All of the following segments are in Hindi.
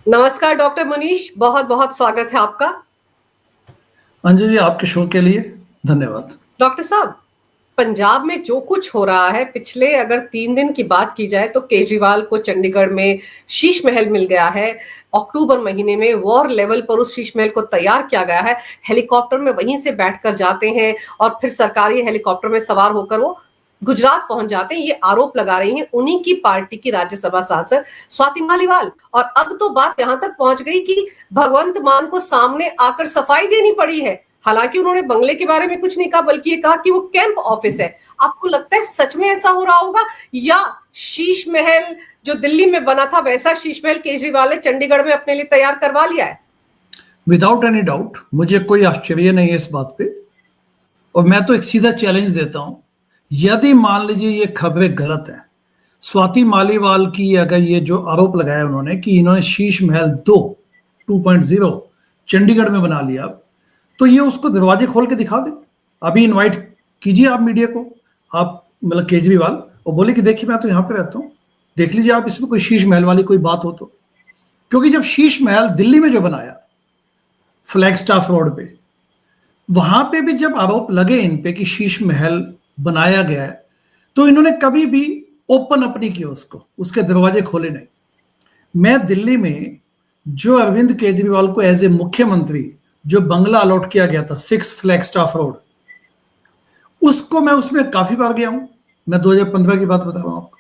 नमस्कार डॉक्टर मनीष, बहुत बहुत स्वागत है आपका। अंजू जी, आपके शो के लिए धन्यवाद। डॉक्टर साहब, पंजाब में जो कुछ हो रहा है, पिछले अगर 3 दिन की बात की जाए तो केजरीवाल को चंडीगढ़ में शीश महल मिल गया है। अक्टूबर महीने में वॉर लेवल पर उस शीश महल को तैयार किया गया है। हेलीकॉप्टर में वहीं से बैठकर जाते हैं और फिर सरकारी हेलीकॉप्टर में सवार होकर वो गुजरात पहुंच जाते हैं। ये आरोप लगा रही हैं उन्हीं की पार्टी की राज्यसभा सांसद स्वाति मालीवाल। और अब तो बात यहां तक पहुंच गई कि भगवंत मान को सामने आकर सफाई देनी पड़ी है। हालांकि उन्होंने बंगले के बारे में कुछ नहीं कहा, बल्कि ये कहा कि वो कैंप ऑफिस है। आपको लगता है सच में ऐसा हो रहा होगा, या शीश महल जो दिल्ली में बना था वैसा शीश महल केजरीवाल ने चंडीगढ़ में अपने लिए तैयार करवा लिया है? विदाउट एनी डाउट मुझे कोई आश्चर्य नहीं है इस बात पे। और मैं तो एक सीधा चैलेंज देता हूं, यदि मान लीजिए ये खबरें गलत हैं, स्वाति मालीवाल की अगर ये जो आरोप लगाया उन्होंने कि इन्होंने शीश महल 2.0 चंडीगढ़ में बना लिया, तो ये उसको दरवाजे खोल के दिखा दे। अभी इनवाइट कीजिए आप मीडिया को, आप मतलब केजरीवाल, और बोले कि देखिए मैं तो यहाँ पे रहता हूँ, देख लीजिए आप इसमें कोई शीश महल वाली कोई बात हो तो। क्योंकि जब शीश महल दिल्ली में जो बनाया फ्लैगस्टाफ रोड पे, वहां पे भी जब आरोप लगे इन पे कि शीश महल बनाया गया है, तो इन्होंने कभी भी ओपन अप नहीं किया उसको, उसके दरवाजे खोले नहीं। मैं दिल्ली में जो अरविंद केजरीवाल को एज ए मुख्यमंत्री जो बंगला अलॉट किया गया था 6 फ्लैगस्टाफ रोड, उसको मैं उसमें काफी बार गया हूं। मैं 2015 की बात बता रहा हूं आपको।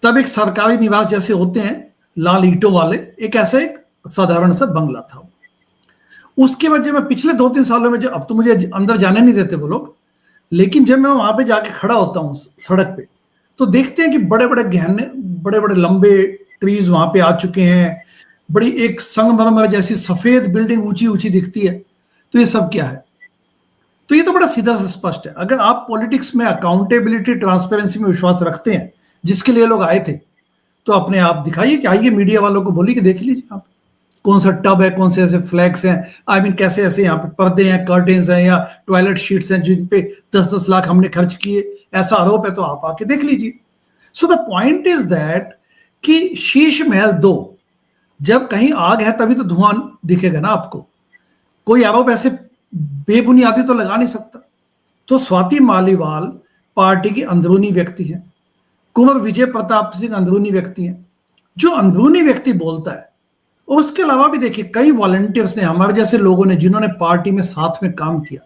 तब एक सरकारी निवास जैसे होते हैं लाल ईंटों वाले, एक ऐसा एक साधारण सा बंगला था। उसके बाद जब मैं पिछले 2-3 सालों में, अब तो मुझे अंदर जाने नहीं देते वो लोग, लेकिन जब मैं वहां पे जाके खड़ा होता हूँ सड़क पे, तो देखते हैं कि बड़े बड़े गहने, बड़े बड़े लंबे ट्रीज वहां पे आ चुके हैं। बड़ी एक संगमरमर जैसी सफेद बिल्डिंग ऊंची ऊंची दिखती है। तो ये सब क्या है? तो ये तो बड़ा सीधा सा स्पष्ट है। अगर आप पॉलिटिक्स में अकाउंटेबिलिटी, ट्रांसपेरेंसी में विश्वास रखते हैं, जिसके लिए लोग आए थे, तो अपने आप दिखाइए कि आइए मीडिया वालों को बोलिए कि देख लीजिए आप कौन सा टब है, कौन से ऐसे फ्लैग्स हैं, आई मीन कैसे ऐसे यहाँ पे पर्दे हैं, कर्टेन्स हैं या टॉयलेट शीट्स हैं जिन पे 10-10 लाख हमने खर्च किए, ऐसा आरोप है, तो आप आके देख लीजिए। So the point is that कि शीश महल 2, जब कहीं आग है तभी तो धुआं दिखेगा ना आपको। कोई आरोप ऐसे बेबुनियादी तो लगा नहीं सकता। तो स्वाति मालीवाल पार्टी की अंदरूनी व्यक्ति है, कुंवर विजय प्रताप सिंह अंदरूनी व्यक्ति है। जो अंदरूनी व्यक्ति बोलता है, उसके अलावा भी देखिए कई वॉलंटियर्स ने, हमारे जैसे लोगों ने जिन्होंने पार्टी में साथ में काम किया,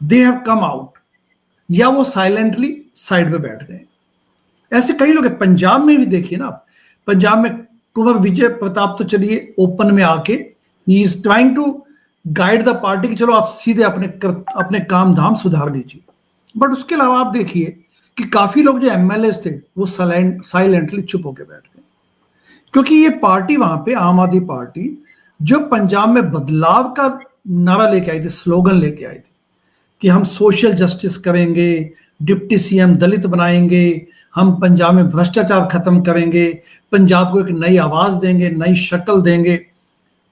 दे हैव कम आउट, या वो साइलेंटली साइड पे बैठ गए। ऐसे कई लोग हैं। पंजाब में भी देखिए ना आप, पंजाब में कुंवर विजय प्रताप तो चलिए ओपन में आके he is trying to guide the party कि चलो आप सीधे अपने काम धाम सुधार लीजिए। बट उसके अलावा आप देखिए कि काफी लोग जो एमएलए थे वो साइलेंटली चुप होकर बैठ गए। क्योंकि ये पार्टी वहां पे, आम आदमी पार्टी, जो पंजाब में बदलाव का नारा लेके आई थी, स्लोगन लेके आई थी कि हम सोशल जस्टिस करेंगे, डिप्टी सीएम दलित बनाएंगे, हम पंजाब में भ्रष्टाचार खत्म करेंगे, पंजाब को एक नई आवाज देंगे, नई शक्ल देंगे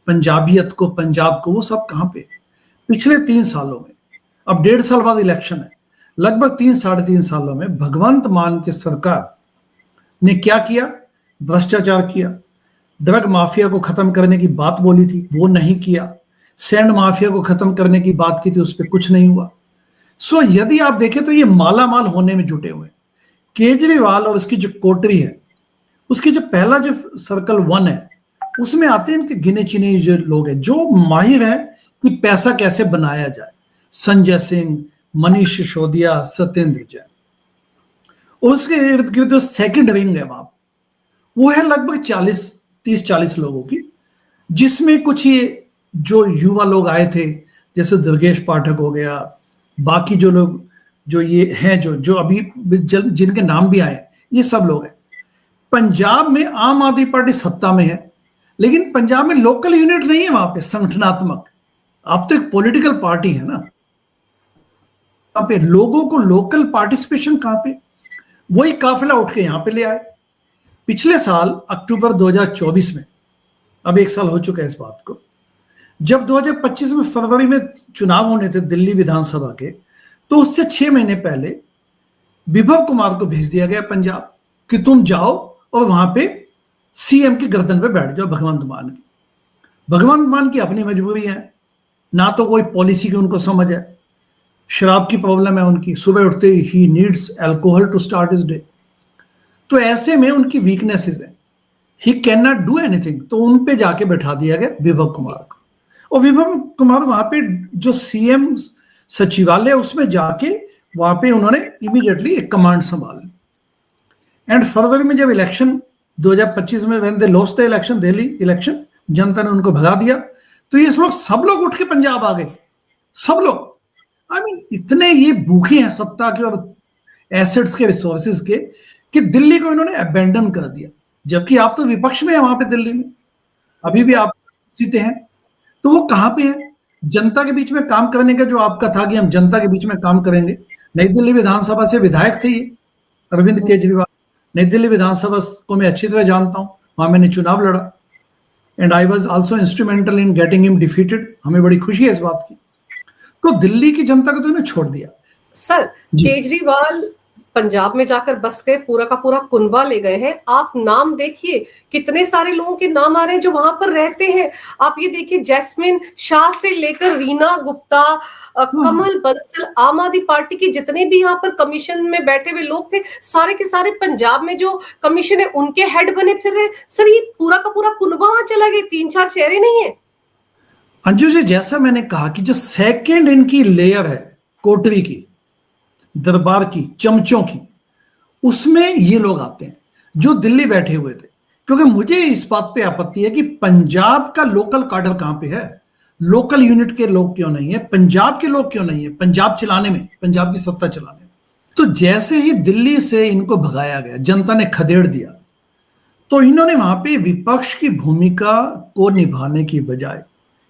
पंजाबियत को, पंजाब को, वो सब कहां पे? पिछले 3 सालों में, अब 1.5 साल बाद इलेक्शन है, लगभग 3-3.5 सालों में भगवंत मान की सरकार ने क्या किया? भ्रष्टाचार किया। ड्रग माफिया को खत्म करने की बात बोली थी, वो नहीं किया। सैंड माफिया को खत्म करने की बात की थी, उस पर कुछ नहीं हुआ। सो यदि आप देखें तो ये माला माल होने में जुटे हुए। केजरीवाल और उसकी जो कोटरी है, उसकी जो पहला जो सर्कल 1 है, उसमें आते हैं इनके गिने चुने जो लोग हैं जो माहिर हैं कि पैसा कैसे बनाया जाए। संजय सिंह, मनीष सिसोदिया, सत्येंद्र जैन। और उसके इर्द गिर्द जो सेकंड रिंग है वहां, वो है लगभग 30-40 लोगों की, जिसमें कुछ ये जो युवा लोग आए थे, जैसे दुर्गेश पाठक हो गया, बाकी जो लोग जो ये हैं जो अभी जिनके नाम भी आए, ये सब लोग हैं। पंजाब में आम आदमी पार्टी सत्ता में है, लेकिन पंजाब में लोकल यूनिट नहीं है वहां पे संगठनात्मक। आप तो एक पॉलिटिकल पार्टी है ना, वहां पे लोगों को लोकल पार्टिसिपेशन कहां पे? वही काफिला उठ के यहां पे ले आए। पिछले साल अक्टूबर 2024 में, अब 1 साल हो चुका है इस बात को, जब 2025 में फरवरी में चुनाव होने थे दिल्ली विधानसभा के, तो उससे 6 महीने पहले विभव कुमार को भेज दिया गया पंजाब कि तुम जाओ और वहां पे सीएम की गर्दन पे बैठ जाओ, भगवंत मान की। भगवंत मान की अपनी मजबूरी है, ना तो कोई पॉलिसी की उनको समझ है, शराब की प्रॉब्लम है उनकी, सुबह उठते ही needs alcohol to start his day. तो ऐसे में उनकी वीकनेसेस है, he can not do anything. तो उन पे जाके बैठा दिया गया विभव कुमार को, और विभव कुमार वहां पे जो सीएम सचिवालय उसमें जाके वहां पे उन्होंने इमीडिएटली एक कमांड संभाल ली। एंड फरवरी में जब इलेक्शन 2025 में when they lost the election, Delhi election, जनता ने उनको भगा दिया, तो ये सब लोग उठ के पंजाब आ गए, सब लोग। आई मीन इतने ये भूखे हैं सत्ता के और एसेट्स के, रिसोर्सेज के, कि दिल्ली को इन्होंने अबेंडन कर दिया। जबकि आप तो विपक्ष में है वहां पे दिल्ली में, अभी भी आप सीटें हैं, तो वो कहां पे है? जनता के बीच में काम करने का जो आपका था कि हम जनता के बीच में काम करेंगे। नई दिल्ली विधानसभा से विधायक थे ये अरविंद केजरीवाल। नई दिल्ली विधानसभा को मैं अच्छी तरह जानता हूं, वहां मैंने चुनाव लड़ा, and I was also instrumental in getting him defeated. हमें बड़ी खुशी है इस बात की। तो दिल्ली की जनता को तो इन्हें छोड़ दिया। सर, केजरीवाल पंजाब में जाकर बस गए, पूरा का पूरा कुनबा ले गए हैं। आप नाम देखिए, कितने सारे लोगों के नाम आ रहे हैं जो वहां पर रहते हैं। आप ये देखिए, जैस्मिन शाह से लेकर रीना गुप्ता, कमल बंसल, आम आदमी पार्टी के जितने भी यहाँ पर कमीशन में बैठे हुए लोग थे, सारे के सारे पंजाब में जो कमीशन है उनके हेड बने फिर रहे। सर, ये पूरा का पूरा कुनबा वहां चला गया, 3-4 चेहरे नहीं है। अंजू जी, जैसा मैंने कहा कि जो सेकेंड इनकी लेयर है कोटरी की, दरबार की, चमचों की, उसमें ये लोग आते हैं जो दिल्ली बैठे हुए थे। क्योंकि मुझे इस बात पे आपत्ति है कि पंजाब का लोकल काडर कहां पे है? लोकल यूनिट के लोग क्यों नहीं है? पंजाब के लोग क्यों नहीं है पंजाब चलाने में, पंजाब की सत्ता चलाने में? तो जैसे ही दिल्ली से इनको भगाया गया, जनता ने खदेड़ दिया, तो इन्होंने वहां पे विपक्ष की भूमिका को निभाने की बजाय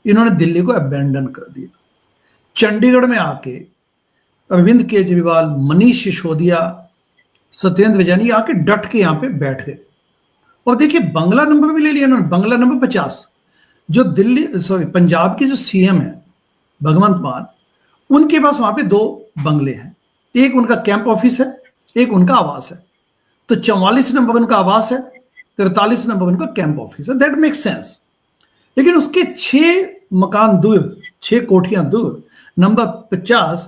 इन्होंने दिल्ली को अबेंडन कर दिया। चंडीगढ़ में आके अरविंद केजरीवाल, मनीष सिसोदिया, सत्येंद्र जैन आके डट के यहां पे बैठ गए। और देखिए, बंगला नंबर भी ले लिया इन्होंने, बंगला नंबर 50। जो पंजाब के जो सीएम है भगवंत मान, उनके पास वहां पे 2 बंगले हैं। एक उनका कैंप ऑफिस है, एक उनका आवास है। तो 44 नंबर उनका आवास है, 43 नंबर उनका कैंप ऑफिस है। That makes sense. लेकिन उसके 6 मकान दूर, 6 कोठियां दूर, नंबर 50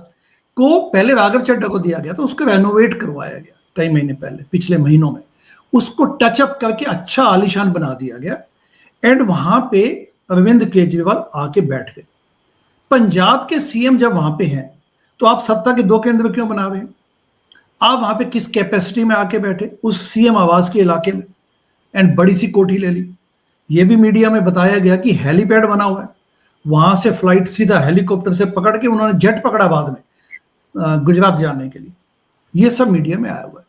को पहले राघव चड्ढा को दिया गया, तो उसको रेनोवेट करवाया गया कई महीने पहले, पिछले महीनों में उसको टचअप करके अच्छा आलीशान बना दिया गया। एंड वहां पे अरविंद केजरीवाल आके बैठ गए। पंजाब के सीएम जब वहां पे हैं, तो आप सत्ता के 2 केंद्र क्यों बना रहे हैं? आप वहां पे किस कैपेसिटी में आके बैठे उस सीएम आवास के इलाके में, एंड बड़ी सी कोठी ले ली। ये भी मीडिया में बताया गया कि हेलीपैड बना हुआ है, वहां से फ्लाइट सीधा हेलीकॉप्टर से पकड़ के उन्होंने जेट पकड़ा बाद में गुजरात जाने के लिए। ये सब मीडिया में आया हुआ है।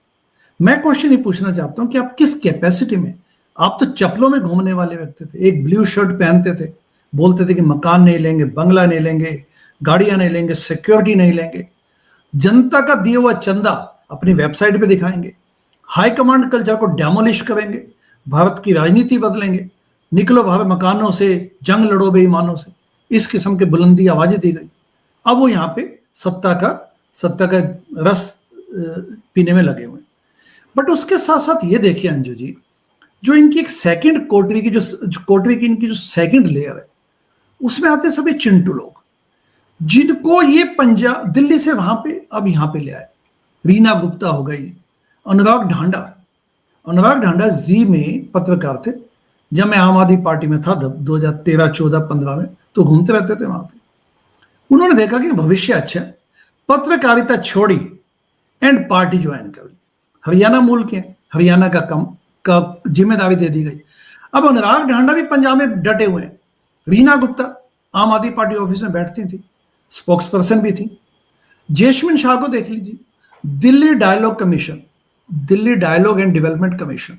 मैं क्वेश्चन ही पूछना चाहता हूं कि आप किस कैपेसिटी में? आप तो चप्पलों में घूमने वाले व्यक्ति थे, एक ब्लू शर्ट पहनते थे, बोलते थे कि मकान नहीं लेंगे, बंगला नहीं लेंगे, गाड़ियां नहीं लेंगे, सिक्योरिटी नहीं लेंगे। जनता का दिया हुआ चंदा अपनी वेबसाइट पे दिखाएंगे, हाईकमांड कल्चर को डेमोलिश करेंगे, भारत की राजनीति बदलेंगे, निकलो बाहर मकानों से, जंग लड़ो बेईमानों से, इस किस्म की बुलंदी आवाजें दी गई। अब वो यहाँ पे सत्ता का रस पीने में लगे हुए। बट उसके साथ साथ ये देखिए अंजू जी, जो इनकी एक सेकंड कोटरी की, जो कोटरी की इनकी जो सेकंड लेयर है, उसमें आते सभी चिंटू लोग, जिनको ये पंजाब दिल्ली से वहां पे अब यहां पे ले आए। रीना गुप्ता हो गई, अनुराग ढांडा जी में पत्रकार थे। जब मैं आम आदमी पार्टी में था 2013, 14, 15 में, तो घूमते रहते थे वहां पे। उन्होंने देखा कि भविष्य अच्छा है, पत्रकारिता छोड़ी एंड पार्टी ज्वाइन कर ली। हरियाणा मूल के, हरियाणा का जिम्मेदारी दे दी गई। अब अनुराग ढांडा भी पंजाब में डटे हुए हैं। रीना गुप्ता आम आदमी पार्टी ऑफिस में बैठती थी, स्पोक्स पर्सन भी थी। जैस्मिन शाह को देख लीजिए, Delhi dialogue commission, Delhi dialogue and development commission,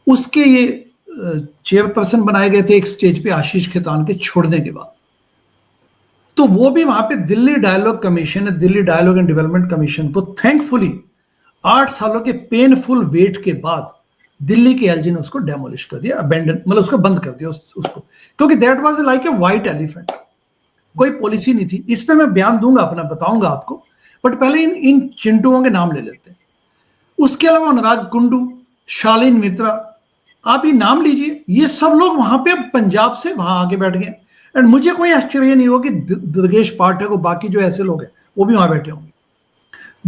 उसके ये चेयरपर्सन बनाए गए थे एक स्टेज पे आशीष खेतान के छोड़ने के बाद। तो वो भी वहां पे Delhi dialogue commission, Delhi dialogue and development commission को थैंकफुली 8 सालों के पेनफुल वेट के बाद दिल्ली के एलजी ने उसको डेमोलिश कर दिया, अबेंडन, मतलब उसको बंद कर दिया उसको, क्योंकि that was like a white elephant. कोई पॉलिसी नहीं थी। इस पे मैं बयान दूंगा अपना, बताऊंगा आपको, बट पहले इन चिंटुओं के नाम ले लेते हैं। उसके अलावा अनुराग कुंडू, शालीन मित्रा, आप ये नाम लीजिए, ये सब लोग वहां पे पंजाब से वहां आके बैठ गए। एंड मुझे कोई आश्चर्य नहीं होगा कि दुर्गेश पाठक और बाकी जो ऐसे लोग हैं वो भी वहां बैठे होंगे।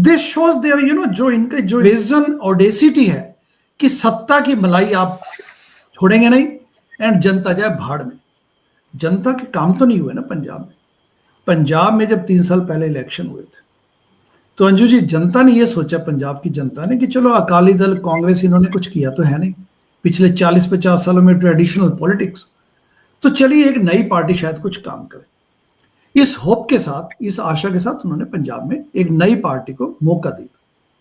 दिस शोज देयर जो इनके जो विजन ऑडेसिटी है कि सत्ता की मलाई आप छोड़ेंगे नहीं एंड जनता जाए भाड़ में। जनता के काम तो नहीं हुए ना पंजाब में। पंजाब में जब 3 साल पहले इलेक्शन हुए थे तो अंजू जी, जनता ने यह सोचा, पंजाब की जनता ने, कि चलो अकाली दल कांग्रेस इन्होंने कुछ किया तो है नहीं पिछले 40-50 सालों में ट्रेडिशनल पॉलिटिक्स, तो चलिए एक नई पार्टी शायद कुछ काम करे। इस होप के साथ, इस आशा के साथ उन्होंने पंजाब में एक नई पार्टी को मौका दिया।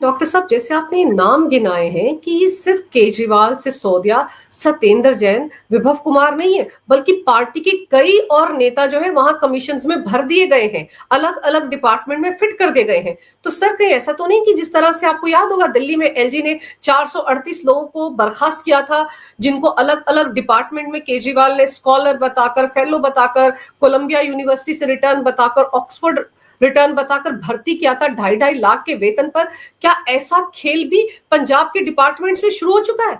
डॉक्टर साहब, जैसे आपने नाम गिनाए हैं कि ये सिर्फ केजरीवाल, सिसोदिया, सत्येंद्र जैन, विभव कुमार नहीं है, बल्कि पार्टी के कई और नेता जो है वहां कमीशंस में भर दिए गए हैं, अलग अलग डिपार्टमेंट में फिट कर दिए गए हैं। तो सर कहीं ऐसा तो नहीं कि जिस तरह से आपको याद होगा दिल्ली में एलजी ने 438 लोगों को बर्खास्त किया था, जिनको अलग अलग डिपार्टमेंट में केजरीवाल ने स्कॉलर बताकर, फेलो बताकर, कोलंबिया यूनिवर्सिटी से रिटर्न बताकर, ऑक्सफोर्ड रिटर्न बताकर भर्ती किया था 2.5 लाख के वेतन पर। क्या ऐसा खेल भी पंजाब के डिपार्टमेंट्स में शुरू हो चुका है?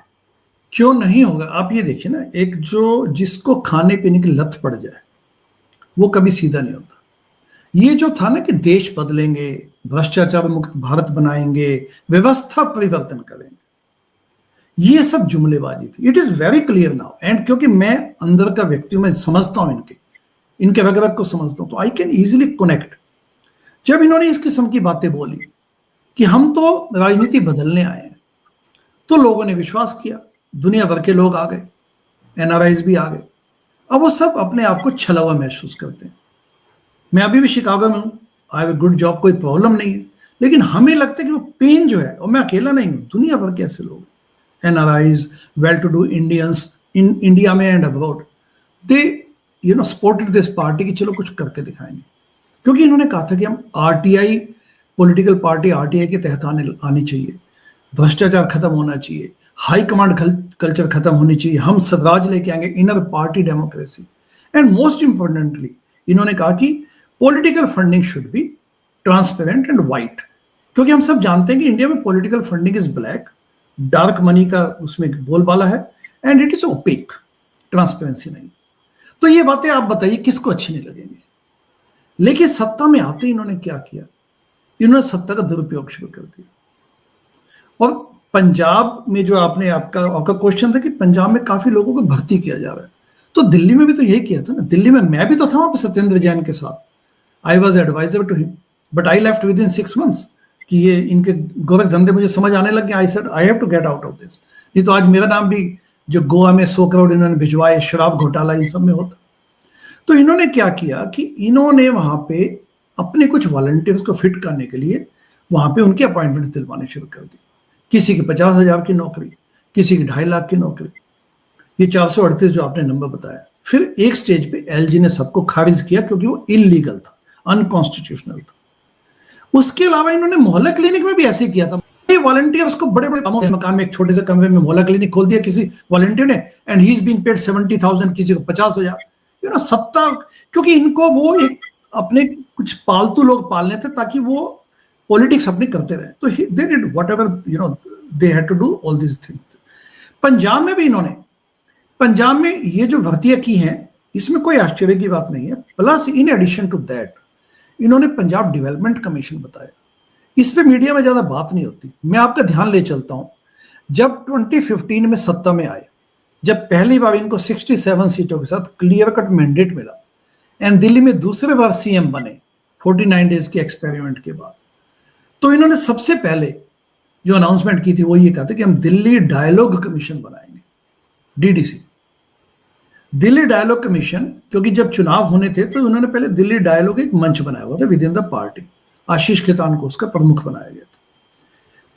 क्यों नहीं होगा? आप ये देखिए ना, एक जो जिसको खाने पीने की लत पड़ जाए वो कभी सीधा नहीं होता। ये जो था ना कि देश बदलेंगे, भ्रष्टाचार मुक्त भारत बनाएंगे, व्यवस्था परिवर्तन करेंगे, ये सब जुमलेबाजी थी। It is very clear now. And क्योंकि मैं अंदर का व्यक्ति हूं, मैं समझता हूं इनके रग रग को समझता हूं, तो आई कैन इजिली कनेक्ट। जब इन्होंने इस किस्म की बातें बोली कि हम तो राजनीति बदलने आए हैं, तो लोगों ने विश्वास किया, दुनिया भर के लोग आ गए, एनआरआईज भी आ गए। अब वो सब अपने आप को छला हुआ महसूस करते हैं। मैं अभी भी शिकागो में हूं, I have a good job, कोई प्रॉब्लम नहीं है, लेकिन हमें लगता है कि वो पेन जो है, और मैं अकेला नहीं हूं, दुनिया भर के ऐसे लोग, NRIs, well to do Indians in India में and abroad, they supported this party कि चलो कुछ करके दिखाएंगे। क्योंकि इन्होंने कहा था कि हम आरटीआई, पॉलिटिकल पार्टी आरटीआई के तहत आनी चाहिए, भ्रष्टाचार खत्म होना चाहिए, हाई कमांड कल्चर खत्म होनी चाहिए, हम स्वराज लेके आएंगे, inner party democracy. And most importantly इन्होंने कहा कि political funding should be transparent and white, क्योंकि हम सब जानते हैं कि इंडिया में political funding is black, dark money का उसमें बोलबाला है, and it is opaque, transparency नहीं। तो ये बातें आप बताइए किसको अच्छी नहीं लगेंगी। लेकिन सत्ता में आते इन्होंने क्या किया, इन्होंने सत्ता का दुरुपयोग शुरू कर दिया। और पंजाब में जो आपका क्वेश्चन था कि पंजाब में काफी लोगों को भर्ती किया जा रहा है, तो दिल्ली में भी तो यही किया था ना। दिल्ली में मैं भी तो था वहां पर सत्येंद्र जैन के साथ, I was advisor to him, but I left within 6 months कि ये इनके गोरख धंधे मुझे समझ आने लग गए। I said I have to get out of this, नहीं तो आज मेरा नाम भी जो गोवा में 100 करोड़ इन्होंने भिजवाए, शराब घोटाला, इन सब में होता। तो इन्होंने क्या किया कि इन्होंने वहां पे अपने कुछ वॉलंटियर्स को फिट करने के लिए वहां पे उनकी अपॉइंटमेंट दिलवाने शुरू कर दी। किसी की 50,000 की नौकरी, किसी की 2.5 लाख की नौकरी, ये 438 जो आपने नंबर बताया। फिर एक स्टेज पे एलजी ने सबको खारिज किया क्योंकि वो इलीगल था, अनकॉन्स्टिट्यूशनल था। उसके अलावा इन्होंने मोहल्ला क्लिनिक में भी ऐसे किया था। वॉलंटियर्स को बड़े बड़े मकान में एक छोटे से कमरे में मोहल्ला क्लिनिक खोल दिया किसी वॉलंटियर ने, and he is being paid 70,000, किसी को 50,000। सत्ता, क्योंकि इनको वो एक अपने कुछ पालतू लोग पालने थे ताकि वो पॉलिटिक्स अपने करते रहे। तो they did whatever they had to do all this things. Punjab में भी इन्होंने, पंजाब में ये जो भर्तियां की हैं इसमें कोई आश्चर्य की बात नहीं है। Plus in addition to that इन्होंने पंजाब डेवलपमेंट कमीशन बताया। इस पे मीडिया में ज्यादा बात नहीं होती। मैं आपका ध्यान ले चलता हूं, जब 2015 में सत्ता में आए, जब पहली बार इनको 67 सीटों के साथ क्लियर कट मैंडेट मिला एंड दिल्ली में दूसरे बार सीएम बने 49 डेज के एक्सपेरिमेंट के बाद, तो इन्होंने सबसे पहले जो अनाउंसमेंट की थी वो ये कहा था कि हम दिल्ली डायलॉग कमीशन बनाएंगे, डीडीसी, दिल्ली डायलॉग कमीशन। क्योंकि जब चुनाव होने थे तो उन्होंने पहले दिल्ली डायलॉग एक मंच बनाया हुआ था विद इन द पार्टी, आशीष खेतान को उसका प्रमुख बनाया गया था।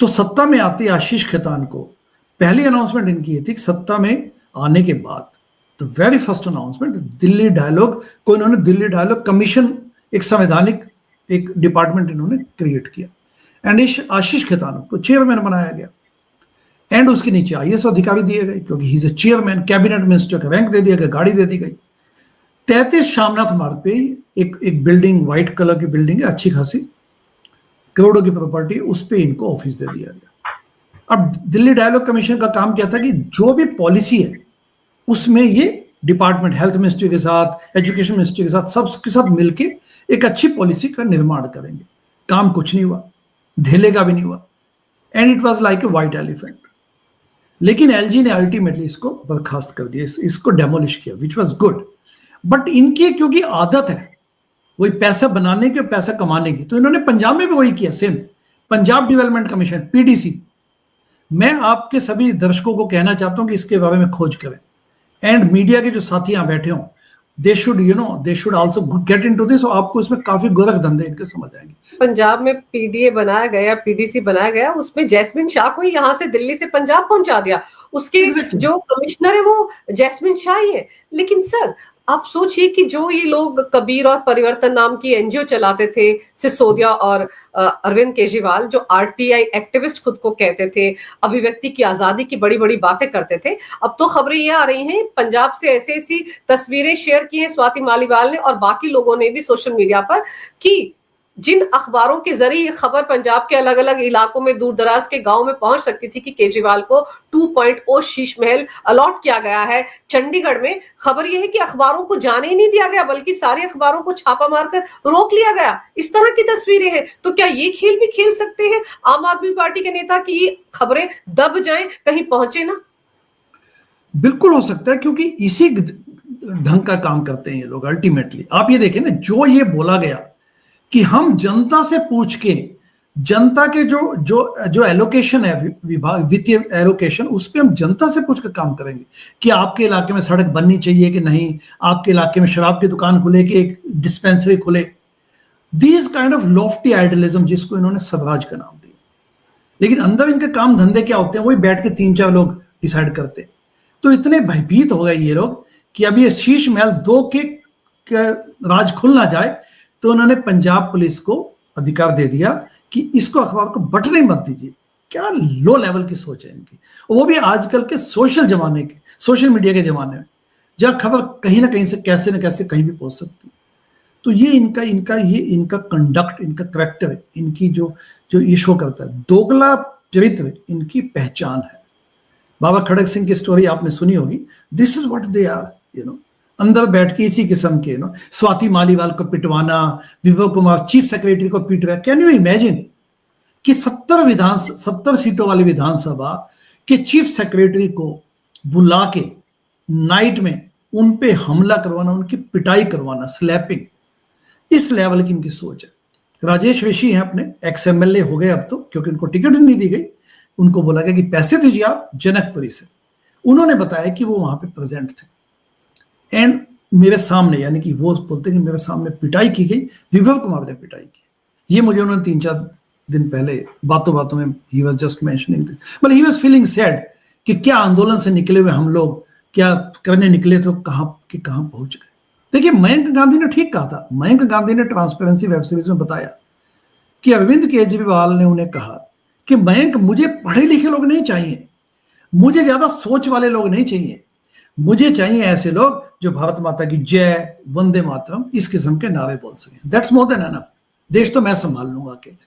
तो सत्ता में आते आशीष खेतान को पहली अनाउंसमेंट इनकी ये थी कि सत्ता में आने के बाद तो very first announcement Delhi dialogue को, इन्होंने दिल्ली डायलॉग कमीशन, एक संवैधानिक एक डिपार्टमेंट इन्होंने क्रिएट किया एंड इस आशीष खेतान को चेयरमैन बनाया गया। एंड उसके नीचे आईएएस अधिकारी दिए गए क्योंकि he is a chairman, cabinet minister का रैंक दे दिया गया, गाड़ी दे दी गई। 33 शामनाथ मार्ग पे एक बिल्डिंग, व्हाइट कलर की बिल्डिंग है, अच्छी खासी, करोड़ों की प्रॉपर्टी, उस पे इनको ऑफिस दे दिया गया। अब दिल्ली डायलॉग कमीशन का काम क्या था कि जो भी पॉलिसी है उसमें ये डिपार्टमेंट, हेल्थ मिनिस्ट्री के साथ, एजुकेशन मिनिस्ट्री के साथ, सबके साथ मिलके एक अच्छी पॉलिसी का निर्माण करेंगे। काम कुछ नहीं हुआ, धेले का भी नहीं हुआ, and it was like a white elephant. लेकिन एलजी ने अल्टीमेटली इसको बर्खास्त कर दिया, इसको डेमोलिश किया, विच वाज गुड। बट इनकी क्योंकि आदत है वही पैसा बनाने की और पैसा कमाने की, तो इन्होंने पंजाब में भी वही किया same. Punjab development commission, PDC, मैं आपके सभी दर्शकों को कहना चाहता हूं कि इसके बारे में खोज करें, एंड मीडिया के जो साथी यहां बैठे हों, they should also get into this, और आपको इसमें काफी गोरख धंधे इनके समझ आएंगे। पंजाब में पीडीए बनाया गया, पीडीसी बनाया गया, उसमें जैस्मिन शाह को ही यहाँ से दिल्ली से पंजाब पहुंचा दिया। उसके जो कमिश्नर है वो जैस्मिन शाह ही है। लेकिन सर आप सोचिए कि जो ये लोग कबीर और परिवर्तन नाम की एनजीओ चलाते थे, सिसोदिया और अरविंद केजरीवाल, जो आरटीआई एक्टिविस्ट खुद को कहते थे, अभिव्यक्ति की आजादी की बड़ी बड़ी बातें करते थे, अब तो खबरें ये आ रही हैं पंजाब से ऐसी ऐसी तस्वीरें शेयर की हैं स्वाति मालीवाल ने और बाकी लोगों ने भी सोशल मीडिया पर, कि जिन अखबारों के जरिए ये खबर पंजाब के अलग अलग इलाकों में, दूर दराज के गांव में पहुंच सकती थी कि केजरीवाल को 2.0 शीश महल अलॉट किया गया है चंडीगढ़ में, खबर यह है कि अखबारों को जाने ही नहीं दिया गया, बल्कि सारी अखबारों को छापा मारकर रोक लिया गया। इस तरह की तस्वीरें हैं। तो क्या ये खेल भी खेल सकते हैं आम आदमी पार्टी के नेता की ये खबरें दब जाएं, कहीं पहुंचे ना? बिल्कुल हो सकता है, क्योंकि इसी ढंग का काम करते हैं ये लोग अल्टीमेटली। आप ये देखें ना, जो ये बोला गया कि हम जनता से पूछ के, जनता के जो जो जो एलोकेशन है, विभाग वित्तीय एलोकेशन, उस पर हम जनता से पूछ कर काम करेंगे कि आपके इलाके में सड़क बननी चाहिए कि नहीं, आपके इलाके में शराब की दुकान खुले कि एक डिस्पेंसरी खुले। These kind of Lofty idealism, जिसको इन्होंने स्वराज का नाम दिया, लेकिन अंदर इनके काम धंधे क्या होते हैं वही बैठ के 3-4 लोग डिसाइड करते हैं। तो इतने भयभीत हो गए ये लोग कि अब ये शीश महल 2 के राज खुल ना जाए, तो उन्होंने पंजाब पुलिस को अधिकार दे दिया कि इसको अखबार को बटने मत दीजिए। क्या लो लेवल की सोच है इनकी, वो भी आजकल के सोशल जमाने के, सोशल मीडिया के जमाने में, जहां खबर कहीं ना कहीं से कैसे न कैसे कहीं भी पहुंच सकती है। तो ये इनका कंडक्ट, इनका करैक्टर, इनकी जो ये शो करता है, दोगला चरित्र इनकी पहचान है। बाबा खड़क सिंह की स्टोरी आपने सुनी होगी। This is what they are, अंदर बैठ के इसी किस्म के स्वाति मालीवाल को पिटवाना, विभव कुमार चीफ सेक्रेटरी को पीट रहा। कैन यू इमेजिन कि 70 सीटों वाली विधानसभा के चीफ सेक्रेटरी को बुला के नाइट में उन पे हमला करवाना, उनकी पिटाई करवाना, स्लैपिंग, इस लेवल की इनकी सोच है। राजेश ऋषि हैं, अपने एक्स एमएलए हो गए अब तो, क्योंकि उनको टिकट नहीं दी गई। उनको बोला गया कि पैसे दीजिए आप जनकपुरी से। उन्होंने बताया कि वो वहां पे प्रेजेंट थे, एंड मेरे सामने, यानी कि वो बोलते कि मेरे सामने पिटाई की गई, विभव कुमार ने पिटाई की। ये मुझे उन्होंने 3-4 दिन पहले बातों बातों में, he was just mentioning this, मतलब ही वाज फीलिंग सैड कि क्या आंदोलन से निकले हुए हम लोग क्या करने निकले थे, कहां पहुंच गए। देखिए, मयंक गांधी ने ठीक कहा था। मयंक गांधी ने ट्रांसपेरेंसी वेब सीरीज में बताया कि अरविंद केजरीवाल ने उन्हें कहा कि मयंक, मुझे पढ़े लिखे लोग नहीं चाहिए, मुझे ज्यादा सोच वाले लोग नहीं चाहिए, मुझे चाहिए ऐसे लोग जो भारत माता की जय, वंदे मातरम, इस किस्म के नारे बोल सकें। That's more than enough. देश तो मैं संभाल लूंगा अकेले।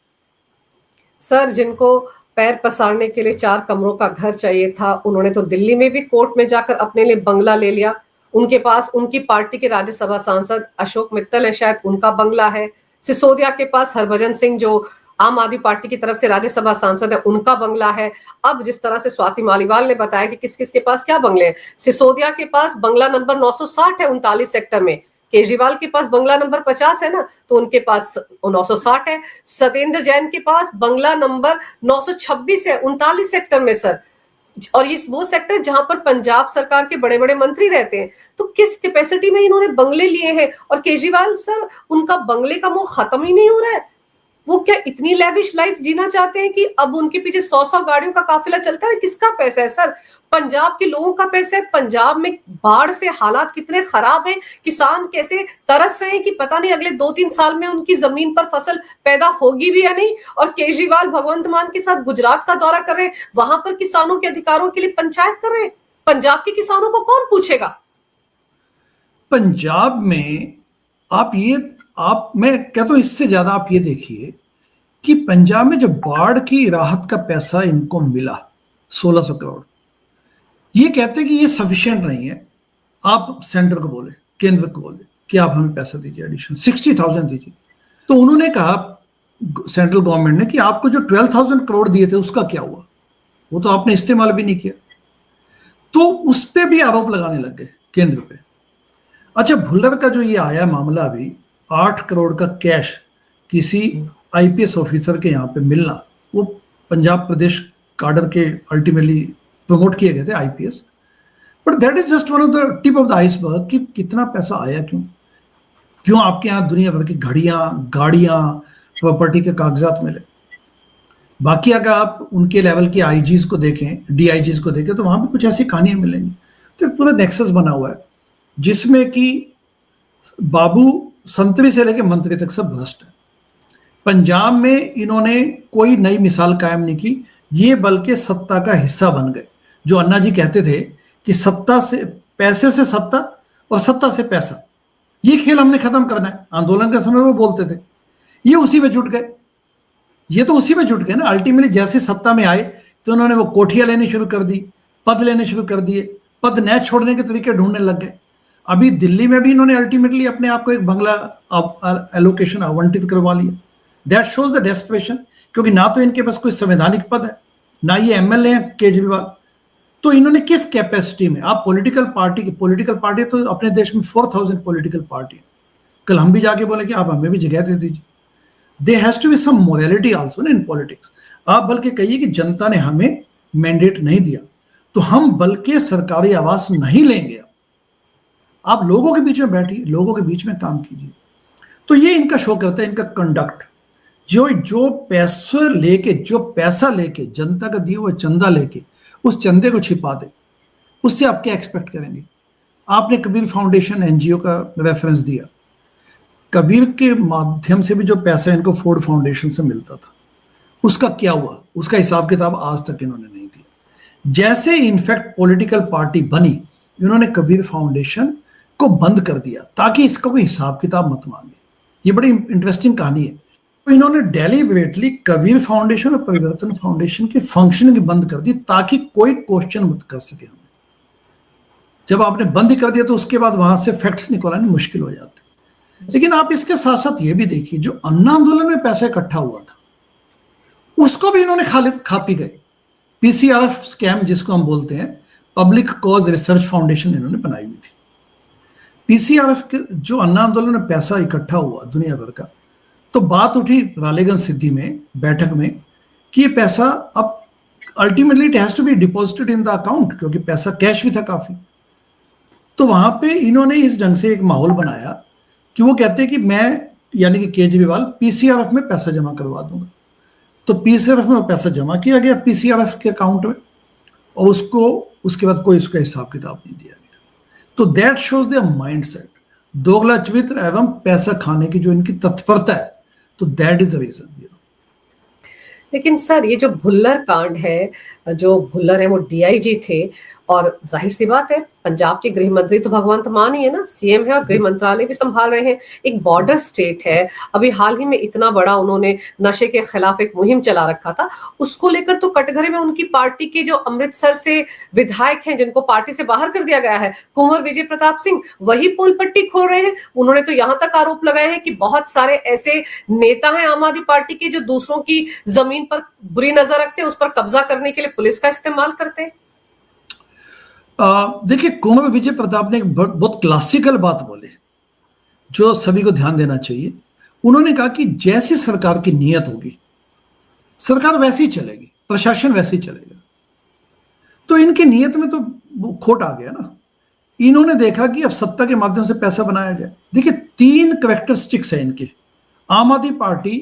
सर, जिनको पैर पसारने के लिए 4 कमरों का घर चाहिए था, उन्होंने तो दिल्ली में भी कोर्ट में जाकर अपने लिए बंगला ले लिया। उनके पास उनकी पार्टी के राज्यसभा सांसद अशोक मित्तल है, शायद उनका बंगला है। सिसोदिया के पास हरभजन सिंह, जो आम आदमी पार्टी की तरफ से राज्यसभा सांसद है, उनका बंगला है। अब जिस तरह से स्वाति मालीवाल ने बताया कि किस किस के पास क्या बंगले हैं, सिसोदिया के पास बंगला नंबर 960 है 39 सेक्टर में, केजरीवाल के पास बंगला नंबर 50 है ना, तो उनके पास 960 है। सत्येंद्र जैन के पास बंगला नंबर 926 है 39 सेक्टर में सर, और ये वो सेक्टर जहां पर पंजाब सरकार के बड़े बड़े मंत्री रहते हैं। तो किस कैपेसिटी में इन्होंने बंगले लिए हैं? और केजरीवाल सर, उनका बंगले का मोह खत्म ही नहीं हो रहा है। वो क्या इतनी लेविश लाइफ जीना चाहते हैं कि अब उनके पीछे 100 गाड़ियों का काफिला चलता है? किसका पैसा है सर? पंजाब के लोगों का पैसा है। पंजाब में बाढ़ से हालात कितने खराब हैं, किसान कैसे तरस रहे हैं कि पता नहीं अगले 2-3 साल में उनकी जमीन पर फसल पैदा होगी भी या नहीं। और केजरीवाल भगवंत मान के साथ गुजरात का दौरा कर रहे हैं, वहां पर किसानों के अधिकारों के लिए पंचायत कर रहे हैं। पंजाब के किसानों को कौन पूछेगा? पंजाब में मैं कहता हूं, इससे ज्यादा आप ये देखिए कि पंजाब में जो बाढ़ की राहत का पैसा इनको मिला, 1600 करोड़। ये कहते हैं कि ये सफिशिएंट नहीं है, आप सेंटर को बोले, केंद्र को बोले कि आप हमें पैसा दीजिए, एडिशन 60,000 दीजिए। तो उन्होंने कहा सेंट्रल गवर्नमेंट ने कि आपको जो 12,000 करोड़ दिए थे उसका क्या हुआ, वो तो आपने इस्तेमाल भी नहीं किया। तो उस पर भी आरोप लगाने लग गए केंद्र पे। अच्छा, भुल्लर का जो ये आया मामला, अभी 8 करोड़ का कैश किसी आईपीएस ऑफिसर के यहाँ पे मिलना, वो पंजाब प्रदेश काडर के अल्टीमेटली प्रमोट किए गए थे IPS, but that is just one of the tip of the iceberg कि कितना पैसा आया, क्यों आपके यहाँ दुनिया भर की घड़ियां, गाड़ियां, प्रॉपर्टी के कागजात मिले। बाकी अगर आप उनके लेवल के आईजीज को देखें, डीआईजीज को देखें, तो वहां भी कुछ ऐसी कहानियां मिलेंगी। तो एक पूरा नेक्सस बना हुआ है जिसमें कि बाबू संतरी से लेकर मंत्री तक सब भ्रष्ट है। पंजाब में इन्होंने कोई नई मिसाल कायम नहीं की, ये बल्कि सत्ता का हिस्सा बन गए। जो अन्ना जी कहते थे कि सत्ता से, पैसे से सत्ता और सत्ता से पैसा, ये खेल हमने खत्म करना है, आंदोलन के समय वो बोलते थे। ये उसी में जुट गए, ये तो उसी में जुट गए ना। अल्टीमेटली जैसे सत्ता में आए तो उन्होंने वो कोठियां लेनी शुरू कर दी, पद लेने शुरू कर दिए, पद न छोड़ने के तरीके ढूंढने लग गए। अभी दिल्ली में भी इन्होंने अल्टीमेटली अपने आप को एक बंगला एलोकेशन आवंटित करवा लिया। दैट शोज द डेस्परेशन, क्योंकि ना तो इनके पास कोई संवैधानिक पद है, ना ये एमएलए हैं केजरीवाल। तो इन्होंने किस कैपेसिटी में, आप पॉलिटिकल पार्टी तो अपने देश में 4000 पॉलिटिकल पार्टी, कल हम भी जाके बोले कि आप हमें भी जगह दे दीजिए। There has to be some morality also in politics. आप बल्कि कहिए कि जनता ने हमें मैंडेट नहीं दिया, तो हम बल्कि सरकारी आवास नहीं लेंगे, आप लोगों के बीच में बैठिए, लोगों के बीच में काम कीजिए। तो ये इनका शो करता है, इनका कंडक्ट। जो पैसा लेके जनता का दिया हुआ चंदा लेके उस चंदे को छिपा दे, उससे आप क्या एक्सपेक्ट करेंगे। आपने कबीर फाउंडेशन एनजीओ का रेफरेंस दिया, कबीर के माध्यम से भी जो पैसा इनको फोर्ड फाउंडेशन से मिलता था, उसका क्या हुआ, उसका हिसाब किताब आज तक इन्होंने नहीं दिया। जैसे इनफैक्ट पॉलिटिकल पार्टी बनी, इन्होंने कबीर फाउंडेशन को बंद कर दिया ताकि इसका कोई हिसाब किताब मत मांगे। ये बड़ी इंटरेस्टिंग कहानी है। तो इन्होंने डेलिबरेटली कबीर फाउंडेशन और परिवर्तन फाउंडेशन के फंक्शनिंग बंद कर दी ताकि कोई क्वेश्चन मत कर सके हमें। जब आपने बंद कर दिया तो उसके बाद वहां से फैक्ट्स निकालने मुश्किल हो जाते। लेकिन आप इसके साथ साथ ये भी देखिए, जो अन्ना आंदोलन में पैसा इकट्ठा हुआ था उसको भी इन्होंने खा पी गए। पीसीआरएफ स्कैम जिसको हम बोलते हैं, पब्लिक कॉज रिसर्च फाउंडेशन इन्होंने बनाई हुई थी। पीसीआरएफ के जो अन्ना आंदोलन में पैसा इकट्ठा हुआ दुनिया भर का, तो बात उठी रालेगंज सिद्धि में बैठक में कि ये पैसा अब ultimately it has to be deposited in the account, क्योंकि पैसा कैश भी था काफी। तो वहां पे इन्होंने इस ढंग से एक माहौल बनाया कि वो कहते हैं कि मैं, यानी कि केजरीवाल, पीसीआरएफ में पैसा जमा करवा दूंगा। तो पीसीआरएफ में पैसा जमा किया गया पीसीआरएफ के अकाउंट में, और उसको उसके बाद कोई उसका हिसाब किताब नहीं दिया गया। तो दैट शोज देयर माइंडसेट, दोगला चरित्र एवं पैसा खाने की जो इनकी तत्परता है। तो दैट इज द रीजन। लेकिन सर, ये जो भुल्लर कांड है, जो भुल्लर है वो डीआईजी थे, और जाहिर सी बात है पंजाब के गृह मंत्री तो भगवंत मान ही है ना, सीएम है और गृह मंत्रालय भी संभाल रहे हैं। एक बॉर्डर स्टेट है, अभी हाल ही में इतना बड़ा उन्होंने नशे के खिलाफ एक मुहिम चला रखा था, उसको लेकर तो कटघरे में उनकी पार्टी के जो अमृतसर से विधायक हैं जिनको पार्टी से बाहर कर दिया गया है, कुंवर विजय प्रताप सिंह, वही पोल पट्टी खोल रहे हैं। उन्होंने तो यहां तक आरोप लगाए हैं कि बहुत सारे ऐसे नेता हैं आम आदमी पार्टी के जो दूसरों की जमीन पर बुरी नजर रखते हैं, उस पर कब्जा करने के लिए पुलिस का इस्तेमाल करते हैं। देखिए, कुंवर विजय प्रताप ने एक बहुत क्लासिकल बात बोली जो सभी को ध्यान देना चाहिए। उन्होंने कहा कि जैसी सरकार की नीयत होगी सरकार वैसी ही चलेगी, प्रशासन वैसे ही चलेगा। तो इनकी नीयत में तो खोट आ गया ना। इन्होंने देखा कि अब सत्ता के माध्यम से पैसा बनाया जाए। देखिए, 3 कैरेक्टरिस्टिक्स है इनके। आम आदमी पार्टी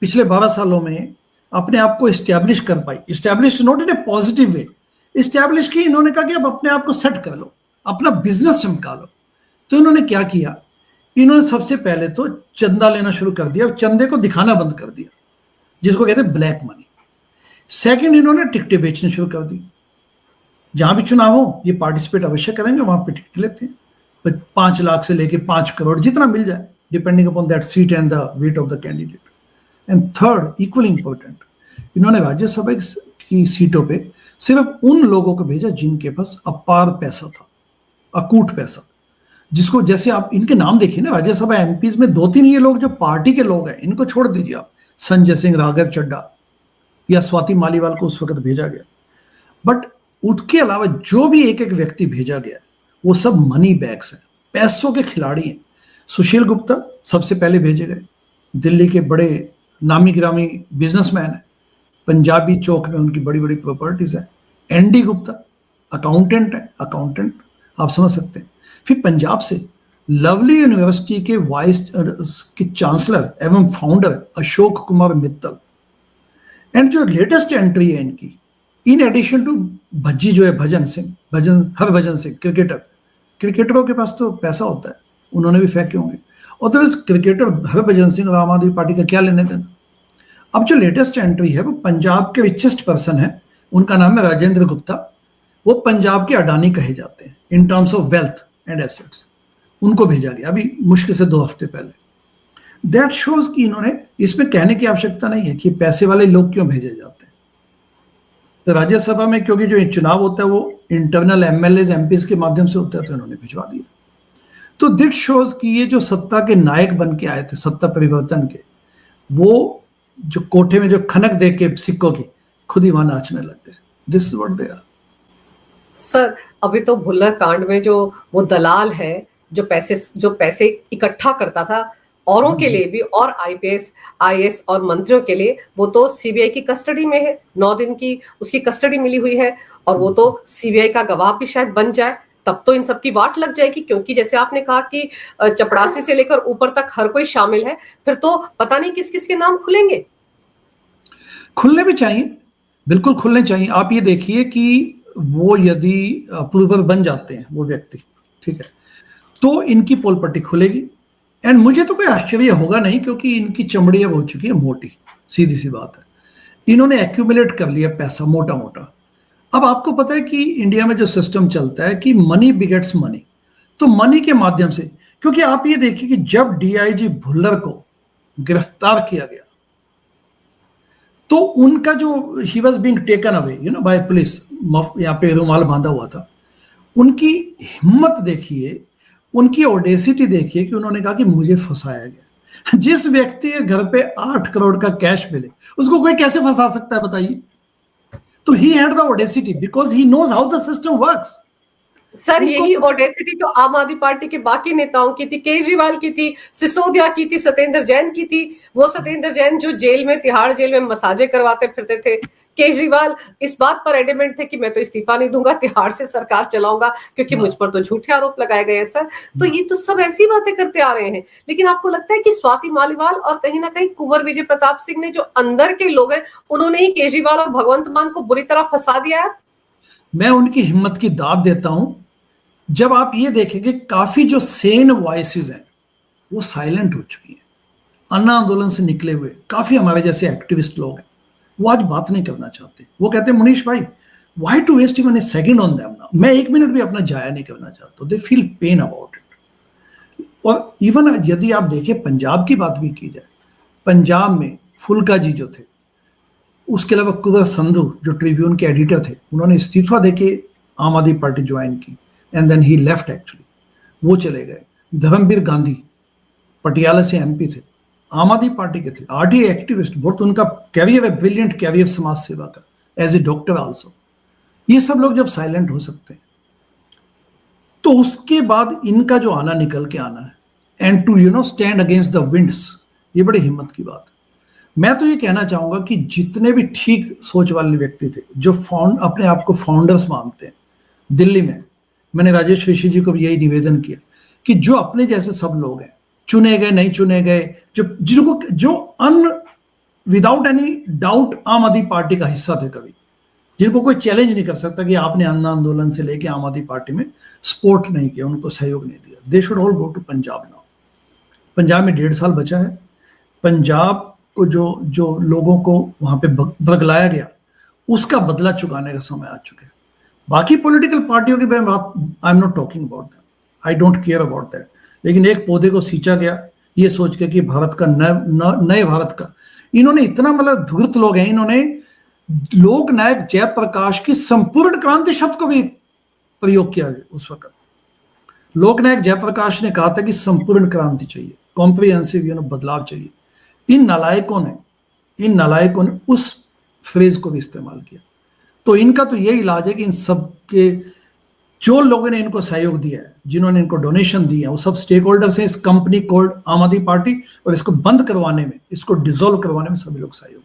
पिछले 12 सालों में अपने आप को इस्टेब्लिश कर पाई, establish not in a positive way, establish की। इन्होंने कहा कि अब अपने आप को सेट कर लो, अपना बिजनेस चमका लो। तो इन्होंने क्या किया, इन्होंने सबसे पहले तो चंदा लेना शुरू कर दिया, चंदे को दिखाना बंद कर दिया, जिसको कहते हैं ब्लैक मनी। सेकंड, इन्होंने टिकटें बेचनी शुरू कर दी। जहां भी चुनाव हो ये पार्टिसिपेट अवश्य करेंगे, वहां पे टिकट लेते हैं 5 लाख से लेके 5 करोड़, जितना मिल जाए, depending upon that seat and the weight of the candidate. And third, equally important, इन्होंने राज्यसभा की सीटों पे सिर्फ उन लोगों को भेजा जिनके पास अपार पैसा था, अकूट पैसा, जिसको, जैसे आप इनके नाम देखिए ना, राज्यसभा एमपीज में 2-3 ये लोग जो पार्टी के लोग हैं, इनको छोड़ दीजिए आप, संजय सिंह, राघव चड्ढा या स्वाति मालीवाल को उस वक्त भेजा गया। बट उसके अलावा जो भी एक एक व्यक्ति भेजा गया वो सब मनी बैग्स हैं, पैसों के खिलाड़ी हैं। सुशील गुप्ता सबसे पहले भेजे गए, दिल्ली के बड़े नामी गिरामी बिजनेसमैन है, पंजाबी चौक में उनकी बड़ी बड़ी प्रॉपर्टीज है। एनडी गुप्ता अकाउंटेंट है, अकाउंटेंट आप समझ सकते हैं। फिर पंजाब से लवली यूनिवर्सिटी के वाइस के चांसलर एवं फाउंडर अशोक कुमार मित्तल। एंड जो लेटेस्ट एंट्री है इनकी, इन एडिशन टू भज्जी जो है भजन सिंह, हरभजन सिंह, क्रिकेटरों के पास तो पैसा होता है, उन्होंने भी फेंके होंगे। और तो क्रिकेटर हरभजन सिंह और आम आदमी पार्टी का क्या लेने देना। अब जो लेटेस्ट एंट्री है वो पंजाब के रिचेस्ट पर्सन है, उनका नाम है राजेंद्र गुप्ता। वो पंजाब के अडानी कहे जाते हैं in terms of wealth and assets. उनको भेजा गया अभी मुश्किल से 2 हफ्ते पहले। दैट शोज कि इन्होंने, इसमें कहने की आवश्यकता नहीं है कि पैसे वाले लोग क्यों भेजे जाते हैं। तो राज्यसभा में क्योंकि जो चुनाव होता है वो इंटरनल एमएलए एमपीज के माध्यम से होता है, तो इन्होंने भिजवा दिया। तो दिट शोज कि ये जो सत्ता के नायक बन के आए थे, सत्ता परिवर्तन के, वो जो कोठे में जो खनक दे के सिक्कों की, खुद ही वहां नाचने लग गए। This is what they are. Sir, अभी तो भुल्लर कांड में जो वो दलाल है जो पैसे इकट्ठा करता था औरों के लिए भी, और आईपीएस आईएएस और मंत्रियों के लिए, वो तो सीबीआई की कस्टडी में है। 9 दिन की उसकी कस्टडी मिली हुई है, और वो तो सीबीआई का गवाह भी शायद बन जाए, तब तो इन सबकी वाट लग जाएगी। क्योंकि जैसे आपने कहा कि चपरासी से लेकर ऊपर तक हर कोई शामिल है, फिर तो पता नहीं किस किस के नाम खुलेंगे। खुलने भी चाहिए, बिल्कुल खुलने चाहिए। आप ये देखिए कि वो यदि अप्रूवर बन जाते हैं वो व्यक्ति, ठीक है, तो इनकी पोल पट्टी खुलेगी। एंड मुझे तो कोई आश्चर्य होगा नहीं, क्योंकि इनकी चमड़ी अब हो चुकी है मोटी, सीधी सी बात है। इन्होंने एक्यूमुलेट कर लिया पैसा मोटा मोटा। अब आपको पता है कि इंडिया में जो सिस्टम चलता है कि मनी बिगेट्स मनी, तो मनी के माध्यम से, क्योंकि आप ये देखिए कि जब डीआईजी भुल्लर को गिरफ्तार किया गया तो उनका जो he was being taken away by police, यहाँ पे रुमाल बांधा हुआ था, उनकी हिम्मत देखिए, उनकी ऑडेसिटी देखिए कि उन्होंने कहा कि मुझे फंसाया गया। जिस व्यक्ति के घर पे 8 करोड़ का कैश मिले उसको कोई कैसे फंसा सकता है बताइए। तो he had the audacity because he knows how the system works. Sir, यही ऑडेसिटी तो आम आदमी पार्टी के बाकी नेताओं की थी, केजरीवाल की थी, सिसोदिया की थी, सत्येंद्र जैन की थी। वो सत्येंद्र जैन जो जेल में, तिहाड़ जेल में मसाजे करवाते फिरते थे। केजरीवाल इस बात पर एडमेंट थे कि मैं तो इस्तीफा नहीं दूंगा, तिहाड़ से सरकार चलाऊंगा, क्योंकि मुझ पर तो झूठे आरोप लगाए गए हैं। सर, तो ये तो सब ऐसी बातें करते आ रहे हैं। लेकिन आपको लगता है कि स्वाति मालीवाल और कहीं ना कहीं कुंवर विजय प्रताप सिंह ने, जो अंदर के लोग हैं, उन्होंने ही केजरीवाल और भगवंत मान को बुरी तरह फंसा दिया है? मैं उनकी हिम्मत की दाद देता हूं। जब आप ये देखेंगे काफी जो सेन वॉइसेस हैं वो साइलेंट हो चुकी हैं। अन्ना आंदोलन से निकले हुए काफी हमारे जैसे एक्टिविस्ट लोग हैं, वो आज बात नहीं करना चाहते। वो कहते हैं मुनीश भाई, why to waste even a second on them now, मैं 1 मिनट भी अपना जाया नहीं करना चाहता। They feel pain about it. और इवन यदि आप देखें पंजाब की बात भी की जाए, पंजाब में फुल्का जी जो थे, उसके अलावा कुंवर संधू जो ट्रिब्यून के एडिटर थे, उन्होंने इस्तीफा देके आम आदमी पार्टी ज्वाइन की, and then he left actually, वो चले गए। धर्मवीर गांधी पटियाला से एमपी थे, आम आदमी पार्टी के थे, आरटीआई एक्टिविस्ट, बहुत उनका कैरियर है, ब्रिलियंट कैरियर समाज सेवा का, एज ए डॉक्टर आल्सो। ये सब लोग जब साइलेंट हो सकते हैं, तो उसके बाद इनका जो आना निकल के आना है, and to stand against the winds, ये बड़ी हिम्मत की बात है। मैं तो ये कहना चाहूंगा कि जितने भी ठीक सोच वाले व्यक्ति थे, जो अपने आप को फाउंडर्स मानते हैं, दिल्ली में मैंने राजेश ऋषि जी को भी यही निवेदन किया कि जो अपने जैसे सब लोग हैं, चुने गए नहीं चुने गए, जो विदाउट एनी डाउट आम आदमी पार्टी का हिस्सा थे, कभी जिनको कोई चैलेंज नहीं कर सकता कि आपने अन्ना आंदोलन से लेके आम आदमी पार्टी में सपोर्ट नहीं किया, उनको सहयोग नहीं दिया, they should all go to Punjab now. Punjab में 1.5 साल बचा है। पंजाब को जो लोगों को वहां पे बगलाया गया, उसका बदला चुकाने का समय आ चुका है। बाकी पॉलिटिकल पार्टियों की बात I am not talking about that, I don't care about that. लेकिन एक पौधे को सींचा गया ये सोच के कि भारत का नए भारत का, इन्होंने इतना, मतलब धूर्त लोग हैं, इन्होंने लोकनायक जयप्रकाश की संपूर्ण क्रांति शब्द को भी प्रयोग किया गया उस वक्त। लोकनायक जयप्रकाश ने कहा था कि संपूर्ण क्रांति चाहिए, कॉम्प्रिहेंसिव बदलाव चाहिए। इन नालायकों ने उस फ्रेज को भी इस्तेमाल किया। तो इनका तो यही इलाज है कि इन सब के जो लोगों ने इनको सहयोग दिया है, जिन्होंने इनको डोनेशन दिया है, वो सब स्टेक होल्डर्स हैं इस कंपनी कोल्ड आम आदमी पार्टी, और इसको बंद करवाने में, इसको डिसॉल्व करवाने में सभी लोग सहयोग दें।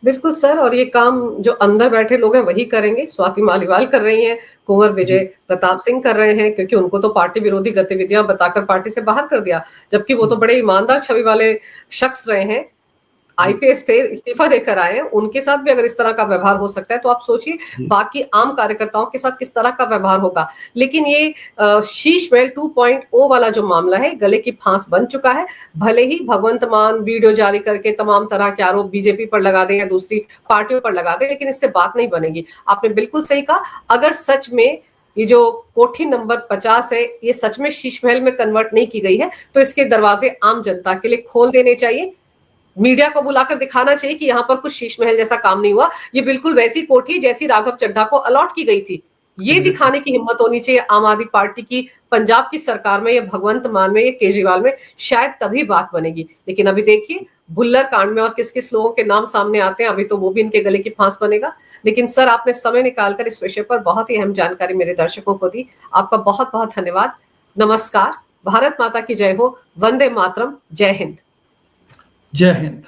बिल्कुल सर, और ये काम जो अंदर बैठे लोग हैं वही करेंगे। स्वाति मालीवाल कर रही हैं, कुंवर विजय प्रताप सिंह कर रहे हैं, क्योंकि उनको तो पार्टी विरोधी गतिविधियां बताकर पार्टी से बाहर कर दिया, जबकि वो तो बड़े ईमानदार छवि वाले शख्स रहे हैं, आईपीएस थे, इस्तीफा देकर आए हैं। उनके साथ भी अगर इस तरह का व्यवहार हो सकता है तो आप सोचिए बाकी आम कार्यकर्ताओं के साथ किस तरह का व्यवहार होगा। लेकिन ये शीश महल 2.0 वाला जो मामला है, गले की फांस बन चुका है। भले ही भगवंत मान वीडियो जारी करके तमाम तरह के आरोप बीजेपी पर लगा दें या दूसरी पार्टियों पर लगा दें, लेकिन इससे बात नहीं बनेगी। आपने बिल्कुल सही कहा, अगर सच में ये जो कोठी नंबर 50 है ये सच में शीश महल में कन्वर्ट नहीं की गई है तो इसके दरवाजे आम जनता के लिए खोल देने चाहिए। मीडिया को बुलाकर दिखाना चाहिए कि यहाँ पर कुछ शीश महल जैसा काम नहीं हुआ, ये बिल्कुल वैसी कोठी जैसी राघव चड्ढा को अलॉट की गई थी। ये दिखाने की हिम्मत होनी चाहिए आम आदमी पार्टी की, पंजाब की सरकार में, या भगवंत मान में, या केजरीवाल में, शायद तभी बात बनेगी। लेकिन अभी देखिए भुल्लर कांड में और किस किस लोगों के नाम सामने आते हैं, अभी तो वो भी इनके गले की फांस बनेगा। लेकिन सर, आपने समय निकालकर इस विषय पर बहुत ही अहम जानकारी मेरे दर्शकों को दी, आपका बहुत बहुत धन्यवाद। नमस्कार, भारत माता की जय हो, वंदे मातरम, जय हिंद। जय हिंद।